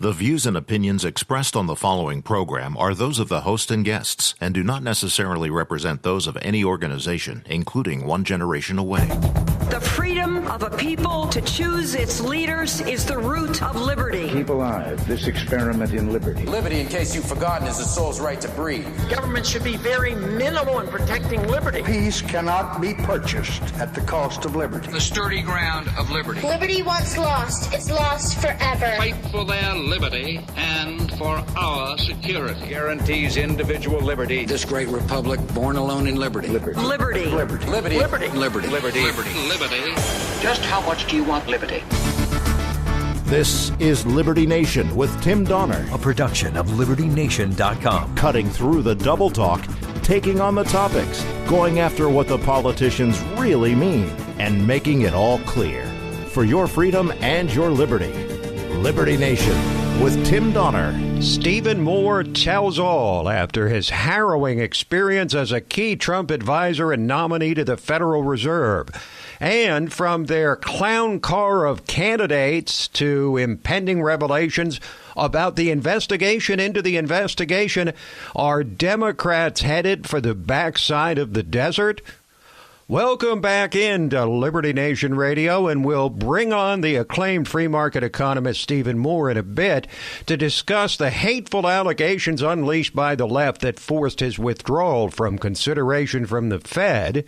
The views and opinions expressed on the following program are those of the host and guests and do not necessarily represent those of any organization, including One Generation Away. The freedom of a people to choose its leaders is the root of liberty. Keep alive this experiment in liberty. Liberty, in case you've forgotten, is the soul's right to breathe. Government should be very minimal in protecting liberty. Peace cannot be purchased at the cost of liberty. The sturdy ground of liberty. Liberty once lost is lost forever. Fight for their liberty and for our security. Guarantees individual liberty. This great republic, born alone in liberty. Liberty. Liberty. Liberty. Liberty. Liberty. Liberty. Liberty. Just how much do you want liberty? This is Liberty Nation with Tim Donner, a production of LibertyNation.com. cutting through the double talk, taking on the topics, going after what the politicians really mean, and making it all clear. For your freedom and your liberty. Liberty Nation with Tim Donner. Stephen Moore tells all after his harrowing experience as a key Trump advisor and nominee to the Federal Reserve. And from their clown car of candidates to impending revelations about the investigation into the investigation, are Democrats headed for the backside of the desert? Welcome back into Liberty Nation Radio, and we'll bring on the acclaimed free market economist Stephen Moore in a bit to discuss the hateful allegations unleashed by the left that forced his withdrawal from consideration from the Fed.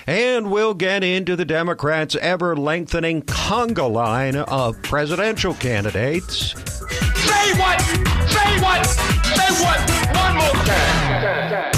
And we'll get into the Democrats' ever-lengthening conga line of presidential candidates. Say what? Say what? Say what? One more time.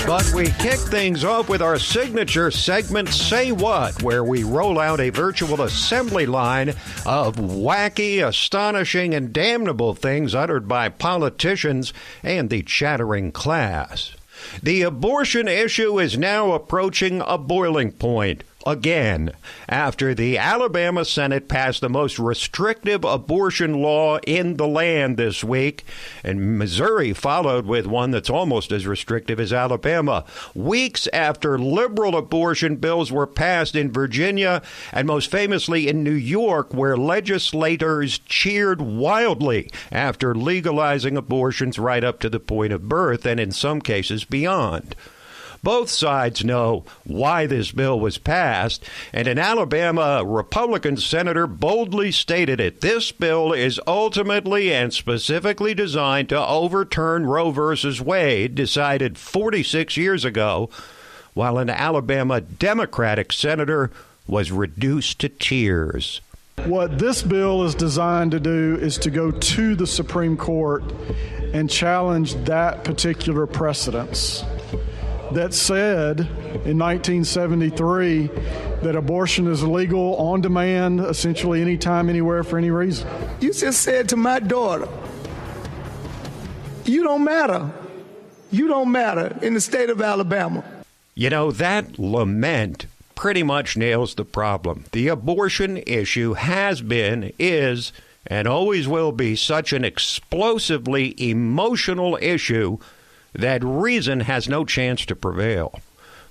But we kick things off with our signature segment, Say What, where we roll out a virtual assembly line of wacky, astonishing, and damnable things uttered by politicians and the chattering class. The abortion issue is now approaching a boiling point again after the Alabama Senate passed the most restrictive abortion law in the land this week, and Missouri followed with one that's almost as restrictive as Alabama. Weeks after liberal abortion bills were passed in Virginia and most famously in New York, where legislators cheered wildly after legalizing abortions right up to the point of birth and in some cases beyond. Both sides know why this bill was passed, and an Alabama Republican senator boldly stated it. This bill is ultimately and specifically designed to overturn Roe v. Wade, decided 46 years ago, while an Alabama Democratic senator was reduced to tears. What this bill is designed to do is to go to the Supreme Court and challenge that particular precedence that said in 1973 that abortion is illegal on demand, essentially anytime, anywhere, for any reason. You just said to my daughter, you don't matter. You don't matter in the state of Alabama. You know, that lament pretty much nails the problem. The abortion issue has been, is, and always will be such an explosively emotional issue that reason has no chance to prevail.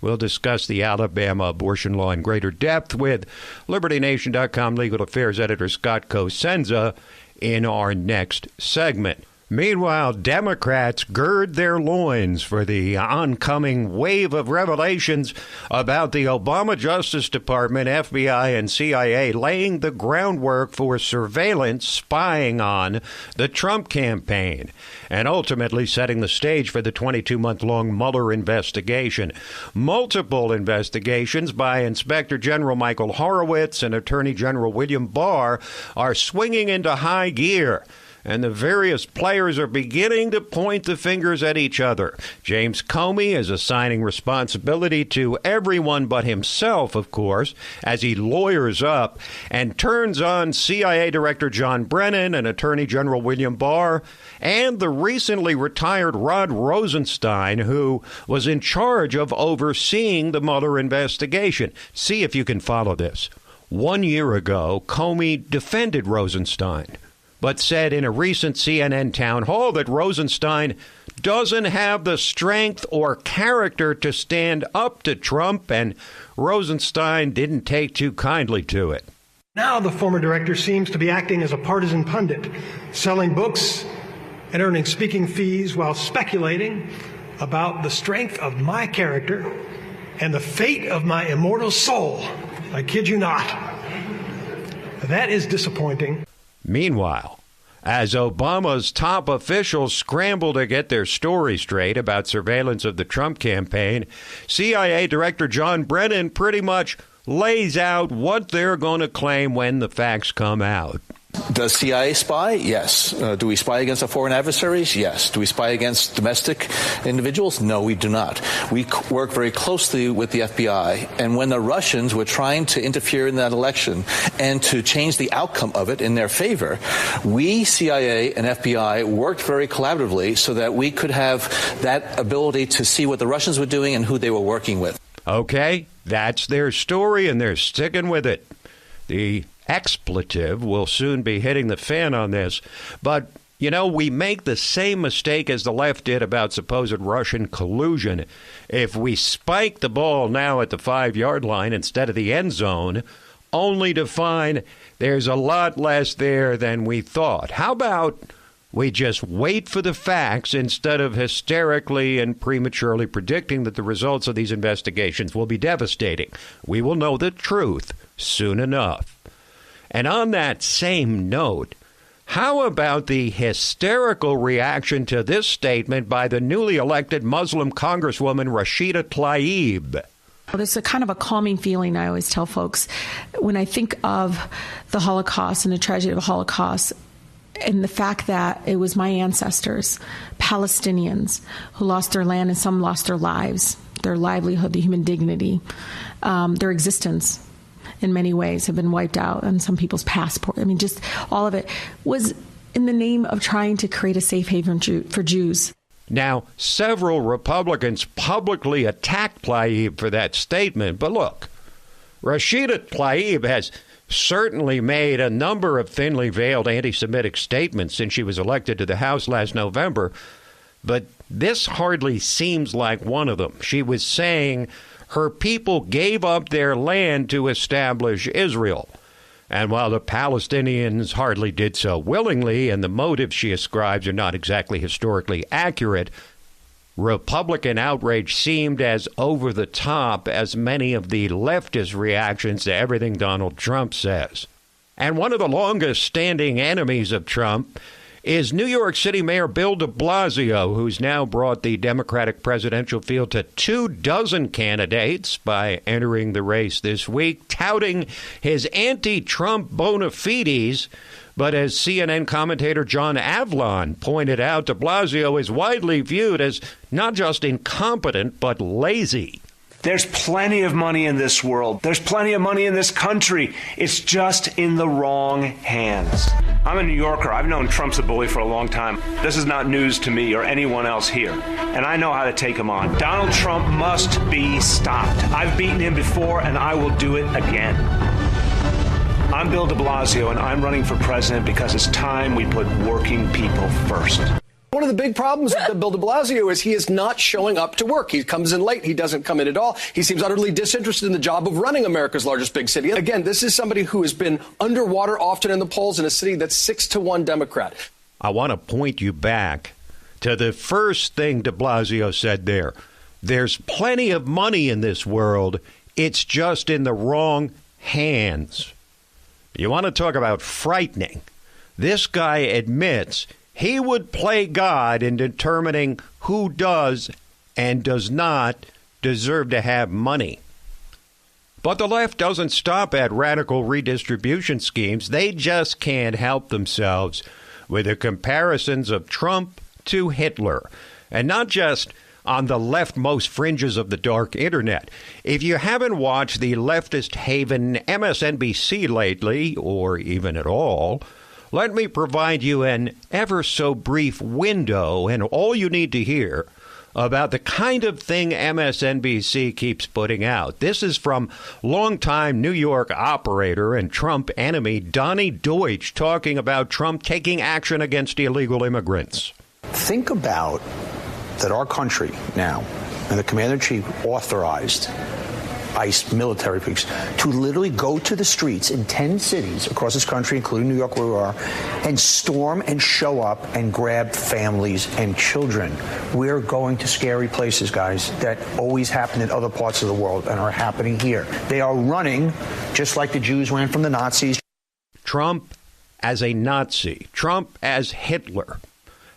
We'll discuss the Alabama abortion law in greater depth with LibertyNation.com legal affairs editor Scott Cosenza in our next segment. Meanwhile, Democrats gird their loins for the oncoming wave of revelations about the Obama Justice Department, FBI, and CIA laying the groundwork for surveillance spying on the Trump campaign and ultimately setting the stage for the 22-month-long Mueller investigation. Multiple investigations by Inspector General Michael Horowitz and Attorney General William Barr are swinging into high gear, and the various players are beginning to point the fingers at each other. James Comey is assigning responsibility to everyone but himself, of course, as he lawyers up and turns on CIA Director John Brennan and Attorney General William Barr and the recently retired Rod Rosenstein, who was in charge of overseeing the Mueller investigation. See if you can follow this. 1 year ago, Comey defended Rosenstein, but said in a recent CNN town hall that Rosenstein doesn't have the strength or character to stand up to Trump, and Rosenstein didn't take too kindly to it. Now the former director seems to be acting as a partisan pundit, selling books and earning speaking fees while speculating about the strength of my character and the fate of my immortal soul. I kid you not. That is disappointing. Meanwhile, as Obama's top officials scramble to get their story straight about surveillance of the Trump campaign, CIA Director John Brennan pretty much lays out what they're going to claim when the facts come out. Does CIA spy? Yes. Do we spy against our foreign adversaries? Yes. Do we spy against domestic individuals? No, we do not. We work very closely with the FBI. And when the Russians were trying to interfere in that election and to change the outcome of it in their favor, we, CIA and FBI, worked very collaboratively so that we could have that ability to see what the Russians were doing and who they were working with. Okay, that's their story, and they're sticking with it. The expletive will soon be hitting the fan on this. But, you know, we make the same mistake as the left did about supposed Russian collusion. If we spike the ball now at the 5-yard line instead of the end zone, only to find there's a lot less there than we thought. How about we just wait for the facts instead of hysterically and prematurely predicting that the results of these investigations will be devastating? We will know the truth soon enough. And on that same note, how about the hysterical reaction to this statement by the newly elected Muslim Congresswoman Rashida Tlaib? Well, there's a kind of a calming feeling I always tell folks when I think of the Holocaust and the tragedy of the Holocaust and the fact that it was my ancestors, Palestinians, who lost their land and some lost their lives, their livelihood, their human dignity, their existence. In many ways have been wiped out on some people's passport. I mean, just all of it was in the name of trying to create a safe haven for Jews. Now, several Republicans publicly attacked Tlaib for that statement. But look, Rashida Tlaib has certainly made a number of thinly veiled anti-Semitic statements since she was elected to the House last November. But this hardly seems like one of them. She was saying her people gave up their land to establish Israel. And while the Palestinians hardly did so willingly, and the motives she ascribes are not exactly historically accurate, Republican outrage seemed as over the top as many of the leftist reactions to everything Donald Trump says. And one of the longest standing enemies of Trump is New York City Mayor Bill de Blasio, who's now brought the Democratic presidential field to 24 candidates by entering the race this week, touting his anti-Trump bona fides. But as CNN commentator John Avlon pointed out, de Blasio is widely viewed as not just incompetent, but lazy. There's plenty of money in this world. There's plenty of money in this country. It's just in the wrong hands. I'm a New Yorker. I've known Trump's a bully for a long time. This is not news to me or anyone else here. And I know how to take him on. Donald Trump must be stopped. I've beaten him before, and I will do it again. I'm Bill de Blasio, and I'm running for president because it's time we put working people first. One of the big problems with Bill de Blasio is he is not showing up to work. He comes in late. He doesn't come in at all. He seems utterly disinterested in the job of running America's largest big city. Again, this is somebody who has been underwater often in the polls in a city that's 6-1 Democrat. I want to point you back to the first thing de Blasio said there. There's plenty of money in this world. It's just in the wrong hands. You want to talk about frightening? This guy admits he would play God in determining who does and does not deserve to have money. But the left doesn't stop at radical redistribution schemes. They just can't help themselves with the comparisons of Trump to Hitler. And not just on the leftmost fringes of the dark internet. If you haven't watched the leftist haven MSNBC lately, or even at all, let me provide you an ever so brief window and all you need to hear about the kind of thing MSNBC keeps putting out. This is from longtime New York operator and Trump enemy Donnie Deutsch talking about Trump taking action against illegal immigrants. Think about that our country now and the commander-in-chief authorized ICE military police, to literally go to the streets in 10 cities across this country, including New York where we are, and storm and show up and grab families and children. We're going to scary places, guys, that always happen in other parts of the world and are happening here. They are running just like the Jews ran from the Nazis. Trump as a Nazi, Trump as Hitler.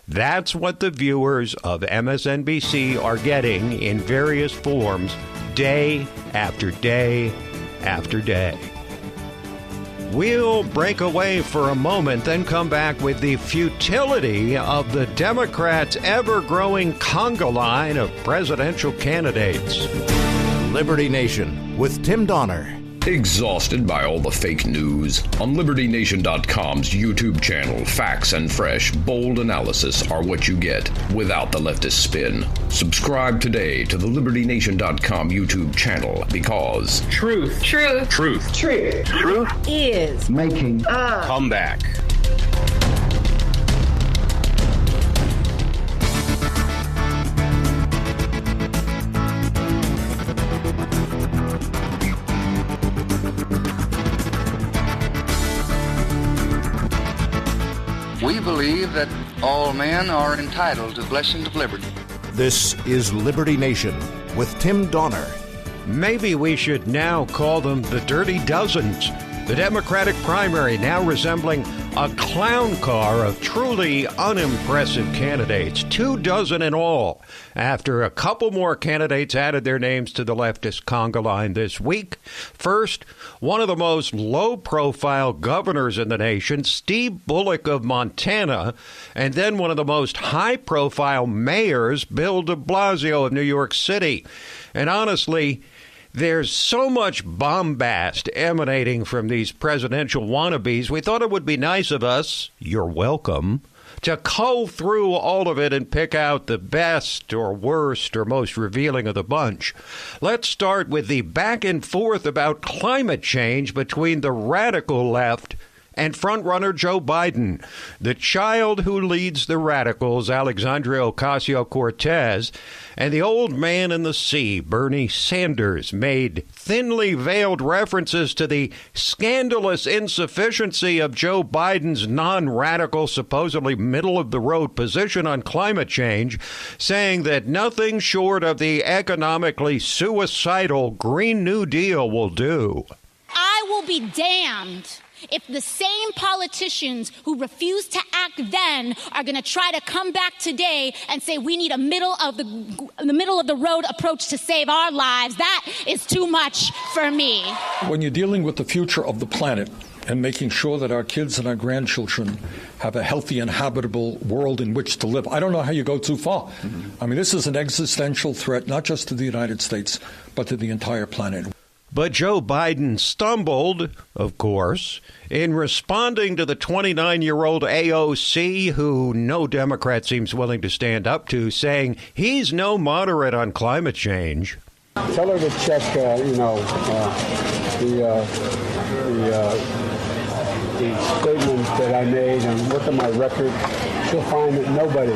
That's what the viewers of MSNBC are getting in various forms day after day after day. We'll break away for a moment, then come back with the futility of the Democrats' ever-growing conga line of presidential candidates. Liberty Nation with Tim Donner. Exhausted by all the fake news? On LibertyNation.com's YouTube channel, facts and fresh, bold analysis are what you get without the leftist spin. Subscribe today to the LibertyNation.com YouTube channel because Truth is Making a comeback. We believe that all men are entitled to the blessings of liberty. This is Liberty Nation with Tim Donner. Maybe we should now call them the Dirty Dozens. The Democratic primary now resembling a clown car of truly unimpressive candidates, 24 in all, after a couple more candidates added their names to the leftist conga line this week. First, one of the most low-profile governors in the nation, Steve Bullock of Montana, and then one of the most high-profile mayors, Bill de Blasio of New York City. And honestly, there's so much bombast emanating from these presidential wannabes, we thought it would be nice of us, you're welcome, to cull through all of it and pick out the best or worst or most revealing of the bunch. Let's start with the back and forth about climate change between the radical left and frontrunner Joe Biden. The child who leads the radicals, Alexandria Ocasio-Cortez, and the old man in the sea, Bernie Sanders, made thinly veiled references to the scandalous insufficiency of Joe Biden's non-radical, supposedly middle-of-the-road position on climate change, saying that nothing short of the economically suicidal Green New Deal will do. I will be damned if the same politicians who refused to act then are going to try to come back today and say we need a middle of the road approach to save our lives. That is too much for me. When you're dealing with the future of the planet and making sure that our kids and our grandchildren have a healthy and habitable world in which to live, I don't know how you go too far. I mean, this is an existential threat, not just to the United States, but to the entire planet. But Joe Biden stumbled, of course, in responding to the 29-year-old AOC, who no Democrat seems willing to stand up to, saying he's no moderate on climate change. Tell her to check, the statement that I made and look at my record. She'll find that nobody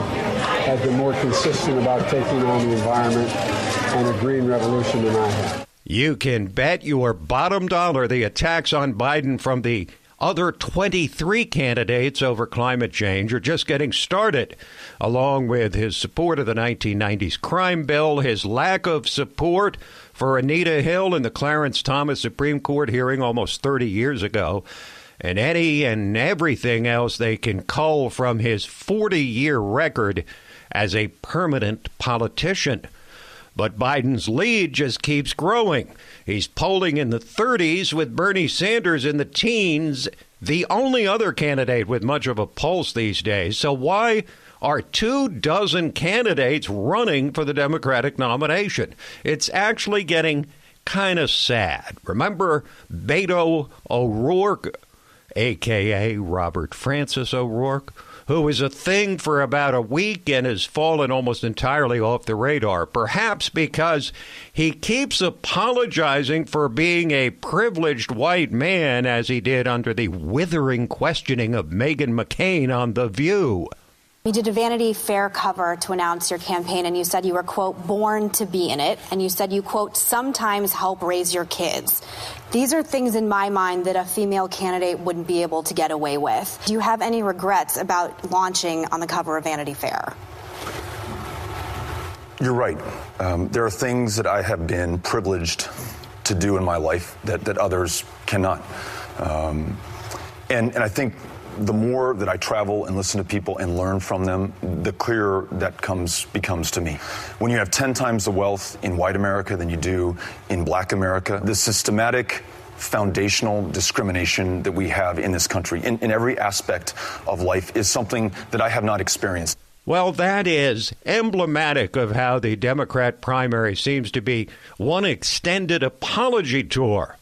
has been more consistent about taking on the environment and a green revolution than I have. You can bet your bottom dollar the attacks on Biden from the other 23 candidates over climate change are just getting started, along with his support of the 1990s crime bill, his lack of support for Anita Hill in the Clarence Thomas Supreme Court hearing almost 30 years ago, and any and everything else they can cull from his 40-year record as a permanent politician. But Biden's lead just keeps growing. He's polling in the 30s with Bernie Sanders in the teens, the only other candidate with much of a pulse these days. So why are 24 candidates running for the Democratic nomination? It's actually getting kind of sad. Remember Beto O'Rourke, a.k.a. Robert Francis O'Rourke, who was a thing for about a week and has fallen almost entirely off the radar, perhaps because he keeps apologizing for being a privileged white man, as he did under the withering questioning of Meghan McCain on The View. You did a Vanity Fair cover to announce your campaign, and you said you were, quote, born to be in it. And you said you, quote, sometimes help raise your kids. These are things in my mind that a female candidate wouldn't be able to get away with. Do you have any regrets about launching on the cover of Vanity Fair? You're right. There are things that I have been privileged to do in my life that others cannot. And I think the more that I travel and listen to people and learn from them, the clearer that becomes to me. When you have 10 times the wealth in white America than you do in black America, the systematic foundational discrimination that we have in this country in every aspect of life is something that I have not experienced. Well, that is emblematic of how the Democrat primary seems to be one extended apology tour.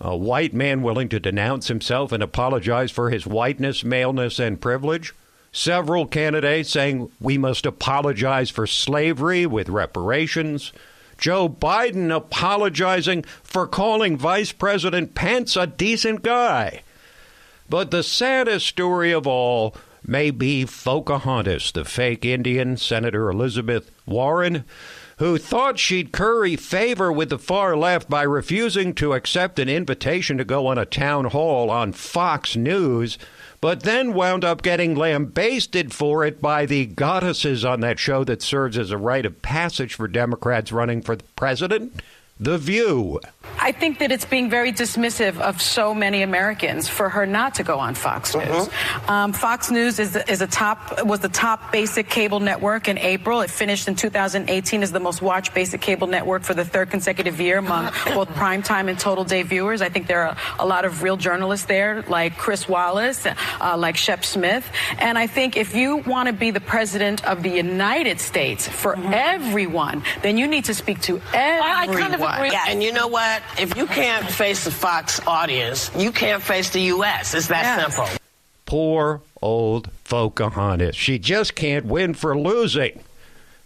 A white man willing to denounce himself and apologize for his whiteness, maleness, and privilege. Several candidates saying we must apologize for slavery with reparations. Joe Biden apologizing for calling Vice President Pence a decent guy. But the saddest story of all may be Pocahontas, the fake Indian, Senator Elizabeth Warren, who thought she'd curry favor with the far left by refusing to accept an invitation to go on a town hall on Fox News, but then wound up getting lambasted for it by the goddesses on that show that serves as a rite of passage for Democrats running for president, The View. I think that it's being very dismissive of so many Americans for her not to go on Fox News. Fox News was the top basic cable network in April. It finished in 2018 as the most watched basic cable network for the third consecutive year among both primetime and total day viewers. I think there are a lot of real journalists there, like Chris Wallace, like Shep Smith. And I think if you want to be the president of the United States for everyone, then you need to speak to everyone. I kind of agree. Yeah. And you know what? If you can't face the Fox audience, you can't face the U.S. It's that simple. Poor old Pocahontas. She just can't win for losing.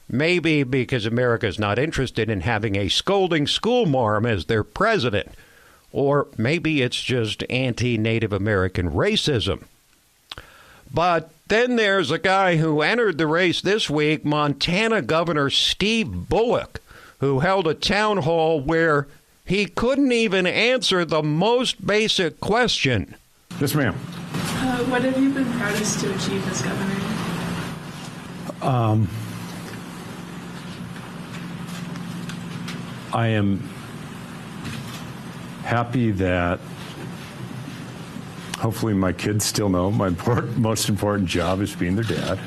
Maybe because America's not interested in having a scolding schoolmarm as their president. Or maybe it's just anti-Native American racism. But then there's a guy who entered the race this week, Montana Governor Steve Bullock, who held a town hall where he couldn't even answer the most basic question. Yes, ma'am. What have you been proudest to achieve as governor? I am happy that hopefully my kids still know my most important job is being their dad.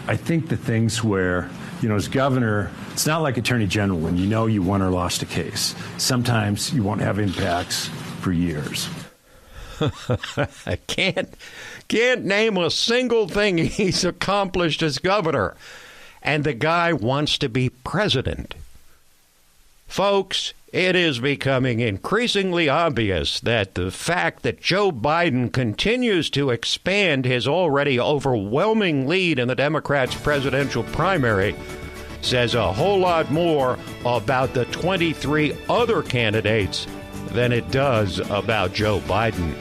I think the things where, as governor, it's not like attorney general when you know you won or lost a case. Sometimes you won't have impacts for years. I can't name a single thing he's accomplished as governor. And the guy wants to be president. Folks, it is becoming increasingly obvious that the fact that Joe Biden continues to expand his already overwhelming lead in the Democrats' presidential primary says a whole lot more about the 23 other candidates than it does about Joe Biden.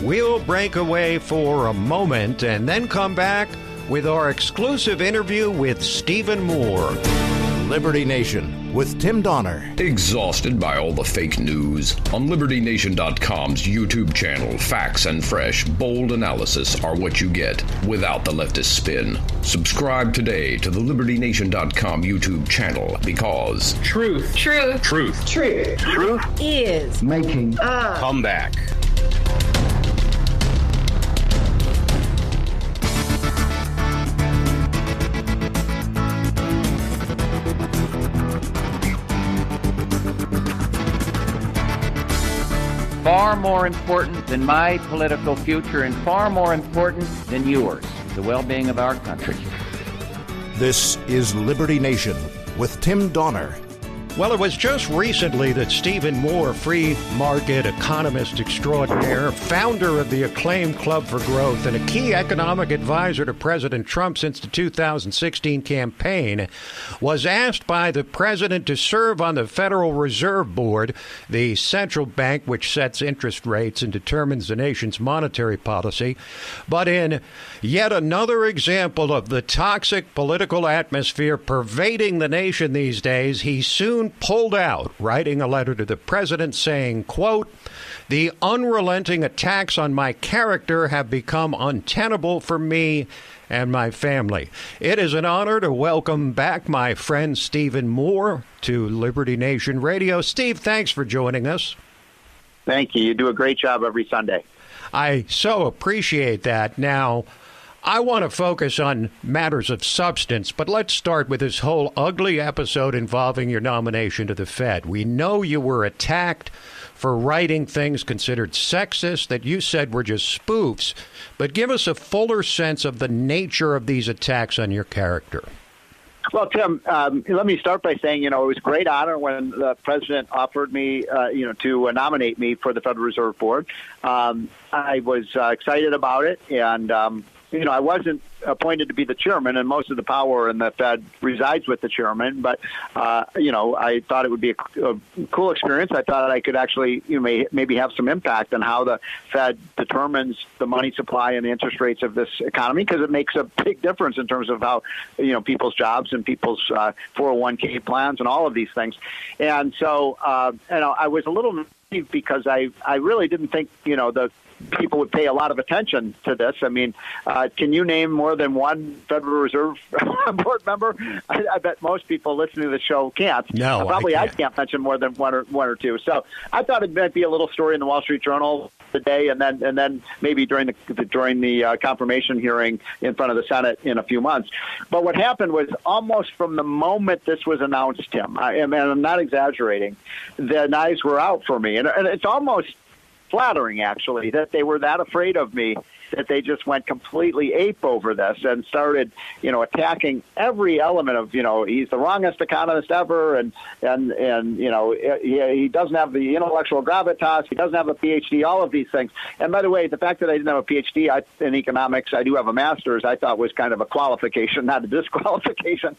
We'll break away for a moment and then come back with our exclusive interview with Stephen Moore. Liberty Nation with Tim Donner. Exhausted by all the fake news? On LibertyNation.com's YouTube channel, facts and fresh, bold analysis are what you get without the leftist spin. Subscribe today to the LibertyNation.com YouTube channel because Truth is making a comeback. Far more important than my political future and far more important than yours, the well-being of our country. This is Liberty Nation with Tim Donner. Well, it was just recently that Stephen Moore, free market economist extraordinaire, founder of the acclaimed Club for Growth, and a key economic advisor to President Trump since the 2016 campaign, was asked by the president to serve on the Federal Reserve Board, the central bank which sets interest rates and determines the nation's monetary policy. But in yet another example of the toxic political atmosphere pervading the nation these days, he soon pulled out, writing a letter to the president saying, quote, "The unrelenting attacks on my character have become untenable for me and my family." It is an honor to welcome back my friend Stephen Moore to Liberty Nation Radio. Steve, thanks for joining us. Thank you. You do a great job every Sunday. I so appreciate that. Now, I want to focus on matters of substance, but let's start with this whole ugly episode involving your nomination to the Fed. We know you were attacked for writing things considered sexist that you said were just spoofs, but give us a fuller sense of the nature of these attacks on your character. Well, Tim, let me start by saying, it was a great honor when the president offered me, to nominate me for the Federal Reserve Board. I was excited about it, and I wasn't appointed to be the chairman, and most of the power in the Fed resides with the chairman. But, I thought it would be a cool experience. I thought I could actually maybe have some impact on how the Fed determines the money supply and the interest rates of this economy, because it makes a big difference in terms of how, people's jobs and people's 401k plans and all of these things. And so, I was a little naive because I really didn't think, the people would pay a lot of attention to this. I mean, can you name more than one Federal Reserve Board member? I bet most people listening to the show can't. No, probably I can't mention more than one or two. So I thought it might be a little story in the Wall Street Journal today, and then maybe during the confirmation hearing in front of the Senate in a few months. But what happened was almost from the moment this was announced, Tim, and I'm not exaggerating, the knives were out for me, and it's almost flattering, actually, that they were that afraid of me that they just went completely ape over this and started, attacking every element of, he's the wrongest economist ever, and he doesn't have the intellectual gravitas, he doesn't have a PhD, all of these things. And by the way, the fact that I didn't have a PhD in economics, I do have a master's, I thought was kind of a qualification, not a disqualification,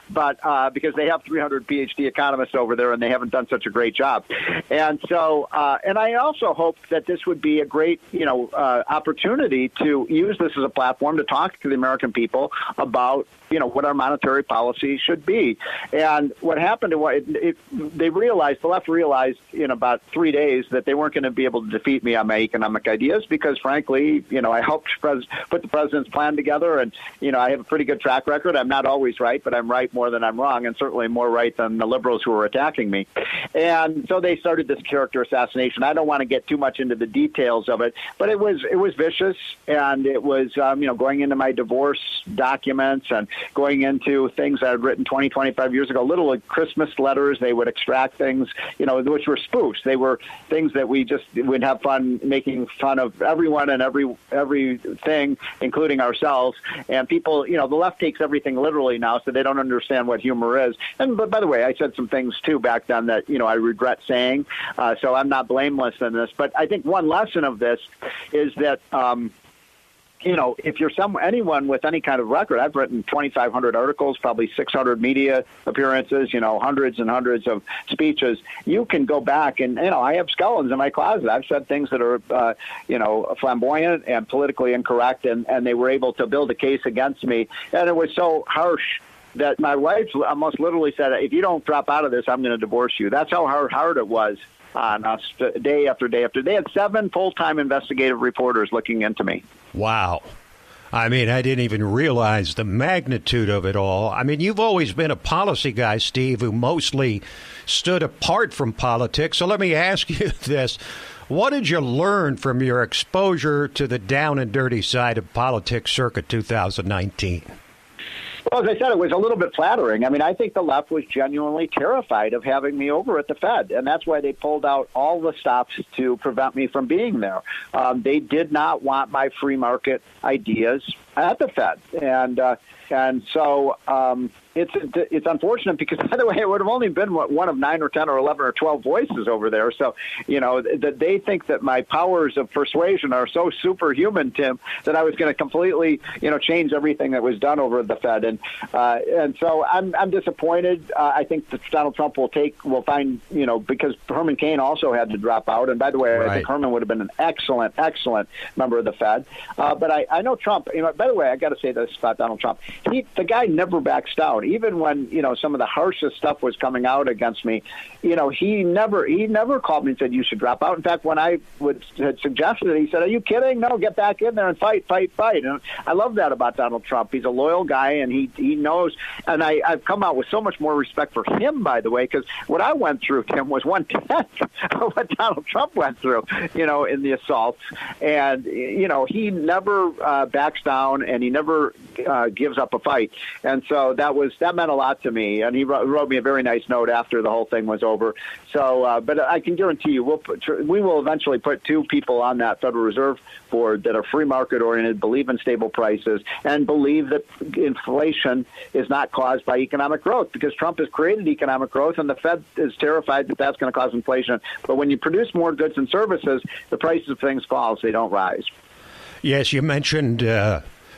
but because they have 300 PhD economists over there and they haven't done such a great job. And so, and I also hoped that this would be a great, opportunity to use this as a platform to talk to the American people about, what our monetary policy should be. And what happened, the left realized in about 3 days that they weren't going to be able to defeat me on my economic ideas because, frankly, I helped put the president's plan together, and, I have a pretty good track record. I'm not always right, but I'm right more than I'm wrong, and certainly more right than the liberals who were attacking me. And so they started this character assassination. I don't want to get too much into the details of it, but it was vicious, and it was, going into my divorce documents and going into things I had written 20, 25 years ago, little like Christmas letters. They would extract things, which were spoofs. They were things that we just would have fun making fun of everyone and everything, including ourselves. And people, the left takes everything literally now, so they don't understand what humor is. But by the way, I said some things too back then that, I regret saying. So I'm not blameless in this. But I think one lesson of this is that, if you're anyone with any kind of record, I've written 2,500 articles, probably 600 media appearances, hundreds and hundreds of speeches. You can go back and, I have skeletons in my closet. I've said things that are, flamboyant and politically incorrect, and they were able to build a case against me. And it was so harsh that my wife almost literally said, if you don't drop out of this, I'm going to divorce you. That's how hard it was on us day after day after day. They had 7 full-time investigative reporters looking into me. Wow. I mean, I didn't even realize the magnitude of it all. I mean, you've always been a policy guy, Steve, who mostly stood apart from politics. So let me ask you this. What did you learn from your exposure to the down and dirty side of politics circa 2019? Well, as I said, it was a little bit flattering. I mean, I think the left was genuinely terrified of having me over at the Fed, and that's why they pulled out all the stops to prevent me from being there. They did not want my free market ideas at the Fed, and so It's unfortunate because, by the way, it would have only been one of 9 or 10 or 11 or 12 voices over there. So, that they think that my powers of persuasion are so superhuman, Tim, that I was going to completely, change everything that was done over at the Fed. And so I'm disappointed. I think that Donald Trump will find, because Herman Cain also had to drop out. And by the way, I think Herman would have been an excellent member of the Fed. But I know Trump, by the way, I got to say this about Donald Trump. The guy never backs down. Even when, some of the harshest stuff was coming out against me, he never called me and said, you should drop out. In fact, when I had suggested it, he said, are you kidding? No, get back in there and fight. And I love that about Donald Trump. He's a loyal guy, and he knows. And I've come out with so much more respect for him, by the way, because what I went through, Tim, was 1/10 of what Donald Trump went through, in the assaults. And, he never backs down, and he never gives up a fight. And so that meant a lot to me. And he wrote me a very nice note after the whole thing was over. So, but I can guarantee you, we will eventually put 2 people on that Federal Reserve Board that are free market oriented, believe in stable prices, and believe that inflation is not caused by economic growth, because Trump has created economic growth, and the Fed is terrified that that's going to cause inflation. But when you produce more goods and services, the prices of things fall, so they don't rise. Yes, you mentioned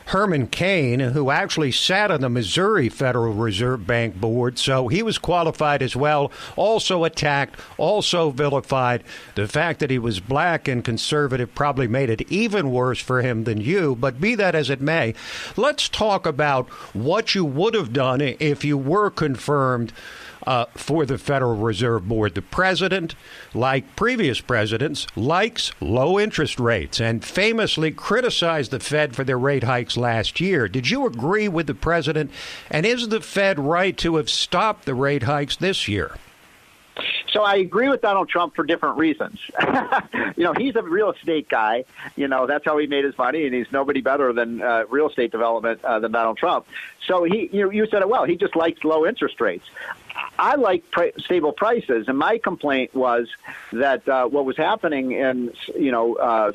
Herman Cain, who actually sat on the Missouri Federal Reserve Bank board, so he was qualified as well, also attacked, also vilified. The fact that he was black and conservative probably made it even worse for him than you, but be that as it may, let's talk about what you would have done if you were confirmed for the Federal Reserve Board. The president, like previous presidents, likes low interest rates and famously criticized the Fed for their rate hikes last year. Did you agree with the president? And is the Fed right to have stopped the rate hikes this year? So I agree with Donald Trump for different reasons. He's a real estate guy. That's how he made his money, and he's nobody better than real estate development than Donald Trump. So you said it well. He just likes low interest rates. I like stable prices, and my complaint was that what was happening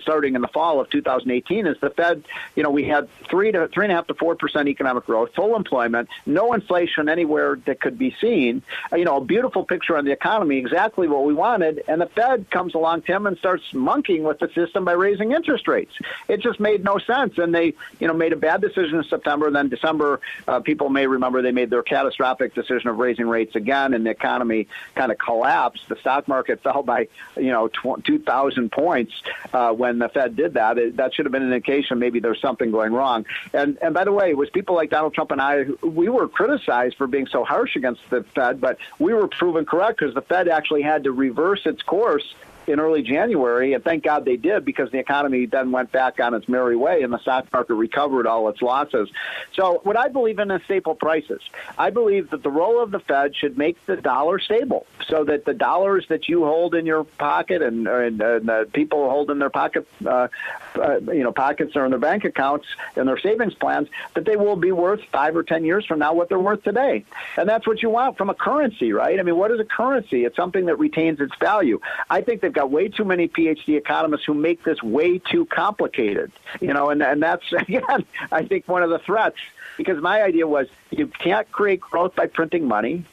starting in the fall of 2018 is the Fed, we had 3.5 to 4% economic growth, full employment, no inflation anywhere that could be seen, a beautiful picture on the economy, exactly what we wanted, and the Fed comes along, Tim, and starts monkeying with the system by raising interest rates. It just made no sense, and they, made a bad decision in September, and then December, people may remember they made their catastrophic decision of raising rates again, and the economy kind of collapsed. The stock market fell by 2,000 points when the Fed did that. That should have been an indication maybe there's something going wrong. And by the way, it was people like Donald Trump and I, we were criticized for being so harsh against the Fed, but we were proven correct because the Fed actually had to reverse its course in early January, and thank God they did, because the economy then went back on its merry way and the stock market recovered all its losses. So what I believe in is stable prices. I believe that the role of the Fed should make the dollar stable, so that the dollars that you hold in your pocket and the people hold in their pockets or in their bank accounts and their savings plans, that they will be worth 5 or 10 years from now what they're worth today. And that's what you want from a currency, right? I mean, what is a currency? It's something that retains its value. I think they've got way too many PhD economists who make this way too complicated, and that's, again, I think one of the threats, because my idea was you can't create growth by printing money.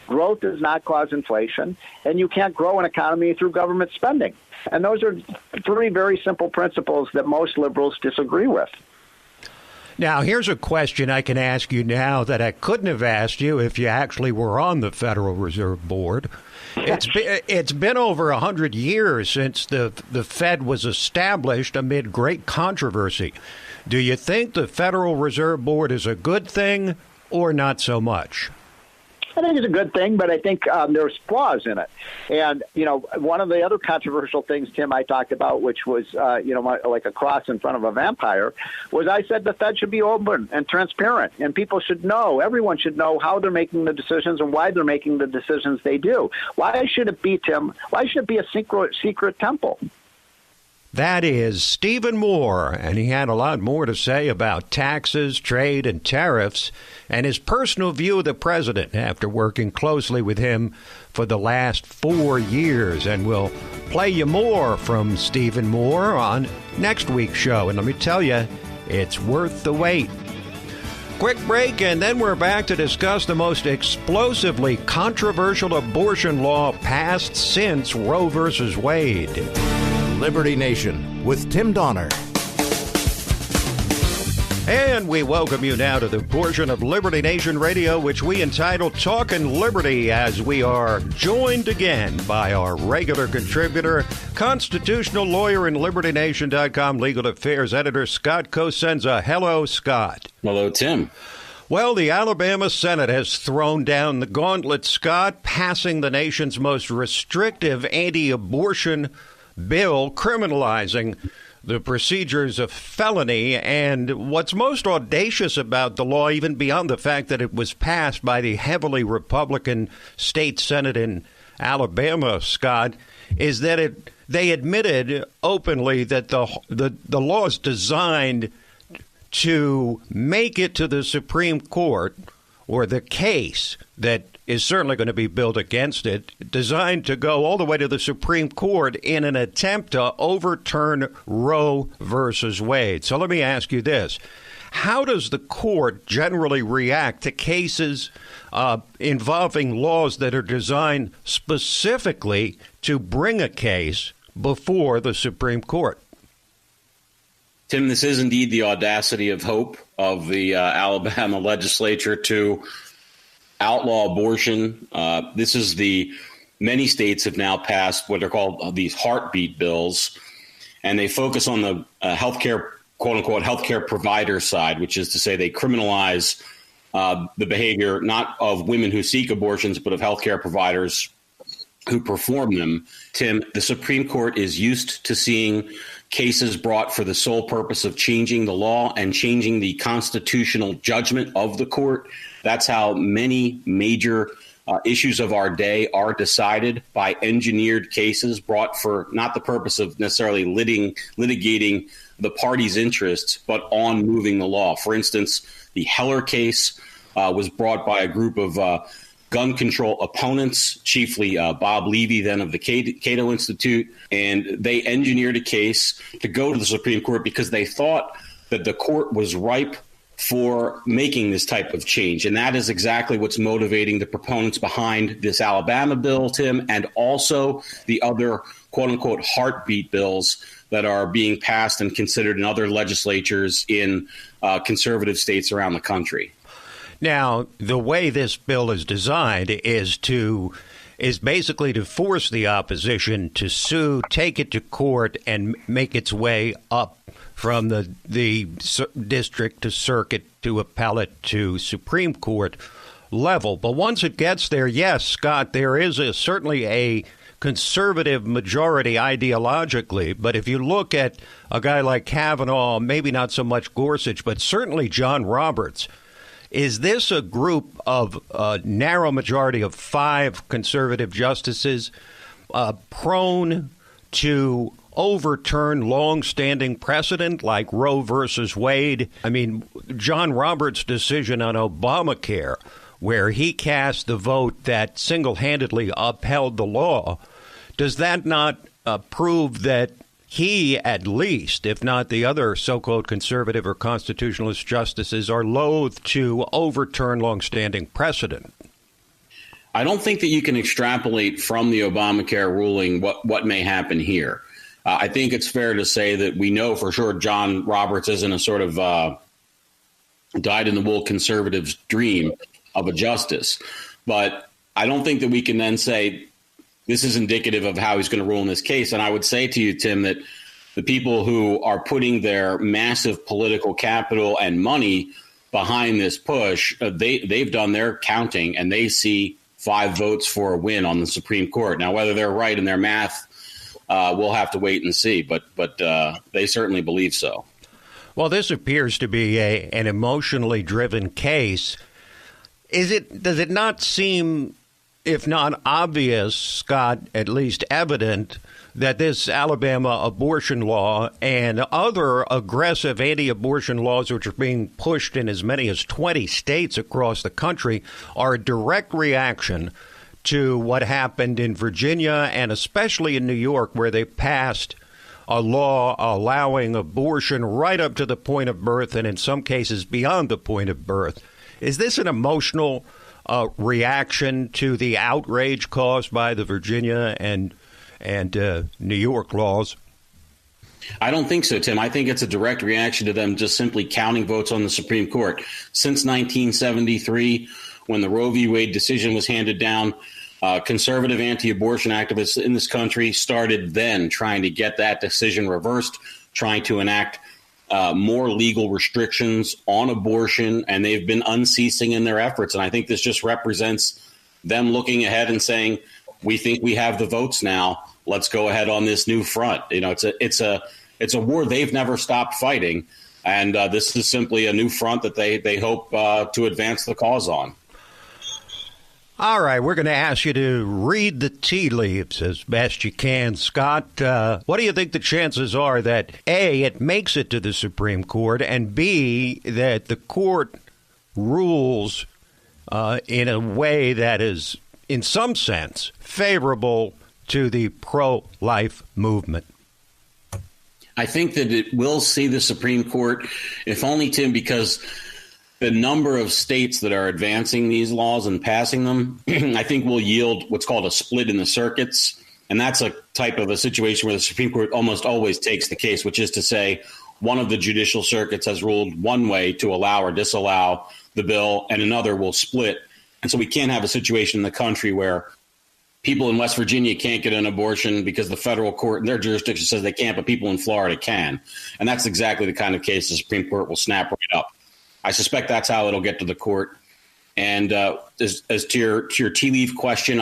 Growth does not cause inflation, and you can't grow an economy through government spending. And those are 3 very simple principles that most liberals disagree with. Now, here's a question I can ask you now that I couldn't have asked you if you actually were on the Federal Reserve Board. It's been over 100 years since the Fed was established amid great controversy. Do you think the Federal Reserve Board is a good thing or not so much? I think it's a good thing, but I think there's flaws in it. And, one of the other controversial things, Tim, I talked about, which was, like a cross in front of a vampire, was I said the Fed should be open and transparent, and people should know, everyone should know how they're making the decisions and why they're making the decisions they do. Why should it be, Tim, why should it be a secret temple? That is Stephen Moore, and he had a lot more to say about taxes, trade, and tariffs, and his personal view of the president after working closely with him for the last 4 years. And we'll play you more from Stephen Moore on next week's show. And let me tell you, it's worth the wait. Quick break, and then we're back to discuss the most explosively controversial abortion law passed since Roe v. Wade. Liberty Nation with Tim Donner. And we welcome you now to the portion of Liberty Nation Radio which we entitle Talkin' Liberty, as we are joined again by our regular contributor, constitutional lawyer and LibertyNation.com legal affairs editor, Scott Cosenza. Hello, Scott. Hello, Tim. Well, the Alabama Senate has thrown down the gauntlet, Scott, passing the nation's most restrictive anti-abortion bill, criminalizing the procedures of felony. And what's most audacious about the law, even beyond the fact that it was passed by the heavily Republican state Senate in Alabama, Scott, is that they admitted openly that the law is designed to make it to the Supreme Court, or the case that is certainly going to be built against it, designed to go all the way to the Supreme Court in an attempt to overturn Roe versus Wade. So let me ask you this. How does the court generally react to cases involving laws that are designed specifically to bring a case before the Supreme Court? Tim, this is indeed the audacity of hope of the Alabama legislature to outlaw abortion. This is many states have now passed what are called these heartbeat bills, and they focus on the healthcare, quote unquote, healthcare provider side, which is to say they criminalize the behavior not of women who seek abortions, but of healthcare providers who perform them. Tim, the Supreme Court is used to seeing cases brought for the sole purpose of changing the law and changing the constitutional judgment of the court. That's how many major issues of our day are decided, by engineered cases brought for not the purpose of necessarily litigating the party's interests, but on moving the law. For instance, the Heller case was brought by a group of gun control opponents, chiefly Bob Levy, then of the Cato Institute, and they engineered a case to go to the Supreme Court because they thought that the court was ripe for making this type of change. And that is exactly what's motivating the proponents behind this Alabama bill, Tim, and also the other, quote unquote, heartbeat bills that are being passed and considered in other legislatures in conservative states around the country. Now, the way this bill is designed is basically to force the opposition to sue, take it to court, and make its way up from the district to circuit to appellate to Supreme Court level. But once it gets there, yes, Scott, there is certainly a conservative majority ideologically. But if you look at a guy like Kavanaugh, maybe not so much Gorsuch, but certainly John Roberts, is this a group of a narrow majority of 5 conservative justices prone to overturn long-standing precedent like Roe versus Wade? I mean, John Roberts' decision on Obamacare, where he cast the vote that single-handedly upheld the law, does that not prove that he, at least, if not the other so-called conservative or constitutionalist justices, are loath to overturn long-standing precedent? I don't think that you can extrapolate from the Obamacare ruling what may happen here. I think it's fair to say that we know for sure John Roberts isn't a sort of dyed-in-the-wool conservative's dream of a justice. But I don't think that we can then say this is indicative of how he's going to rule in this case. And I would say to you, Tim, that the people who are putting their massive political capital and money behind this push, they've done their counting and they see 5 votes for a win on the Supreme Court. Now, whether they're right in their math, we'll have to wait and see. But they certainly believe so. Well, this appears to be an emotionally driven case. Does it not seem, if not obvious, Scott, at least evident, that this Alabama abortion law and other aggressive anti-abortion laws, which are being pushed in as many as 20 states across the country, are a direct reaction to what happened in Virginia and especially in New York, where they passed a law allowing abortion right up to the point of birth and in some cases beyond the point of birth. Is this an emotional reaction to the outrage caused by the Virginia and New York laws? I don't think so, Tim. I think it's a direct reaction to them just simply counting votes on the Supreme Court. Since 1973, when the Roe v. Wade decision was handed down, conservative anti-abortion activists in this country started then trying to get that decision reversed, trying to enact more legal restrictions on abortion, and they've been unceasing in their efforts. And I think this just represents them looking ahead and saying, we think we have the votes now. Let's go ahead on this new front. You know, it's a war they've never stopped fighting, and this is simply a new front that they hope to advance the cause on. All right, we're going to ask you to read the tea leaves as best you can. Scott, what do you think the chances are that, A, it makes it to the Supreme Court, and B, that the court rules in a way that is, in some sense, favorable to the pro-life movement? I think that it will see the Supreme Court, if only, Tim, because the number of states that are advancing these laws and passing them, I think will yield what's called a split in the circuits. And that's a type of a situation where the Supreme Court almost always takes the case, which is to say one of the judicial circuits has ruled one way to allow or disallow the bill, and another will split. And so we can't have a situation in the country where people in West Virginia can't get an abortion because the federal court in their jurisdiction says they can't, but people in Florida can. And that's exactly the kind of case the Supreme Court will snap right up. I suspect that's how it'll get to the court. And as to your tea leaf question,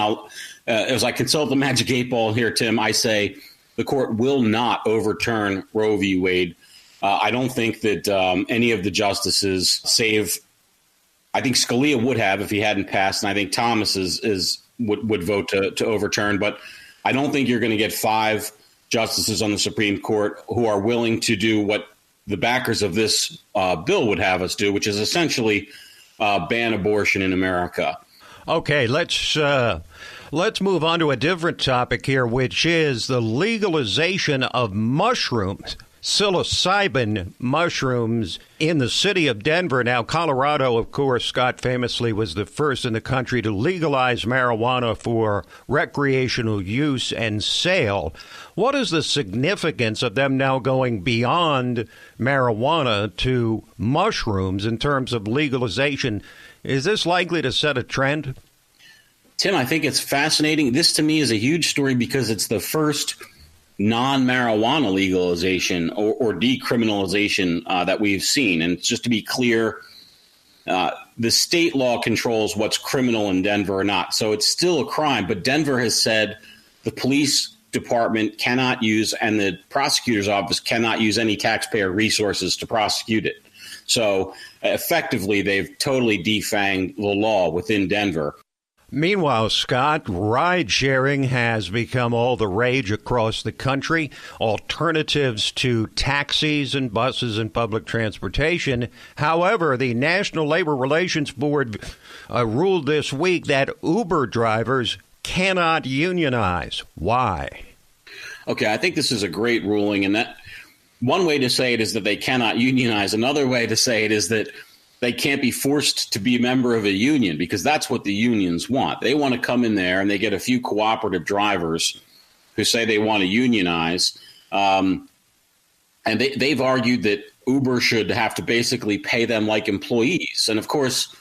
as I consult the magic 8 ball here, Tim, I say the court will not overturn Roe v. Wade. I don't think that any of the justices, save I think Scalia would have if he hadn't passed, and I think Thomas would vote to overturn. But I don't think you're going to get 5 justices on the Supreme Court who are willing to do what the backers of this bill would have us do, which is essentially ban abortion in America. Okay, let's move on to a different topic here, which is the legalization of mushrooms, psilocybin mushrooms in the city of Denver. Now, Colorado, of course, Scott famously was the first in the country to legalize marijuana for recreational use and sale. What is the significance of them now going beyond marijuana to mushrooms in terms of legalization? Is this likely to set a trend? Tim, I think it's fascinating. This, to me, is a huge story because it's the first non-marijuana legalization or decriminalization that we've seen. And just to be clear, the state law controls what's criminal in Denver or not. So it's still a crime. But Denver has said the police department cannot use and the prosecutor's office cannot use any taxpayer resources to prosecute it. So effectively, they've totally defanged the law within Denver. Meanwhile, Scott, ride-sharing has become all the rage across the country. Alternatives to taxis and buses and public transportation. However, the National Labor Relations Board ruled this week that Uber drivers cannot unionize. Why? Okay, I think this is a great ruling, and that one way to say it is that they cannot unionize. Another way to say it is that they can't be forced to be a member of a union, because that's what the unions want. They want to come in there and they get a few cooperative drivers who say they want to unionize. And they've argued that Uber should have to basically pay them like employees. And of course,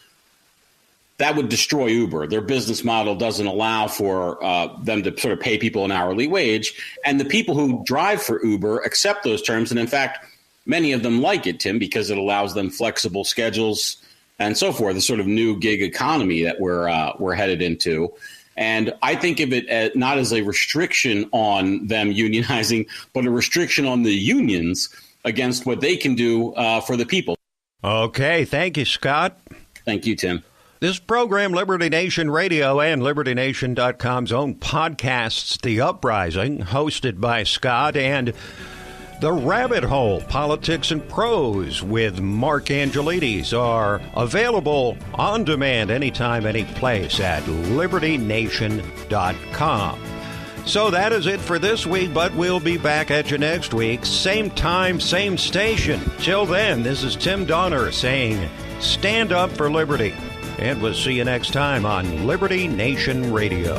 that would destroy Uber. Their business model doesn't allow for them to sort of pay people an hourly wage. And the people who drive for Uber accept those terms. And in fact, many of them like it, Tim, because it allows them flexible schedules and so forth, the sort of new gig economy that we're headed into. And I think of it as, not as a restriction on them unionizing, but a restriction on the unions against what they can do for the people. Okay. Thank you, Scott. Thank you, Tim. This program, Liberty Nation Radio and LibertyNation.com's own podcasts, The Uprising, hosted by Scott, and The Rabbit Hole, Politics and Prose with Mark Angelides, are available on demand anytime, any place at LibertyNation.com. So that is it for this week, but we'll be back at you next week. Same time, same station. Till then, this is Tim Donner saying, stand up for liberty. And we'll see you next time on Liberty Nation Radio.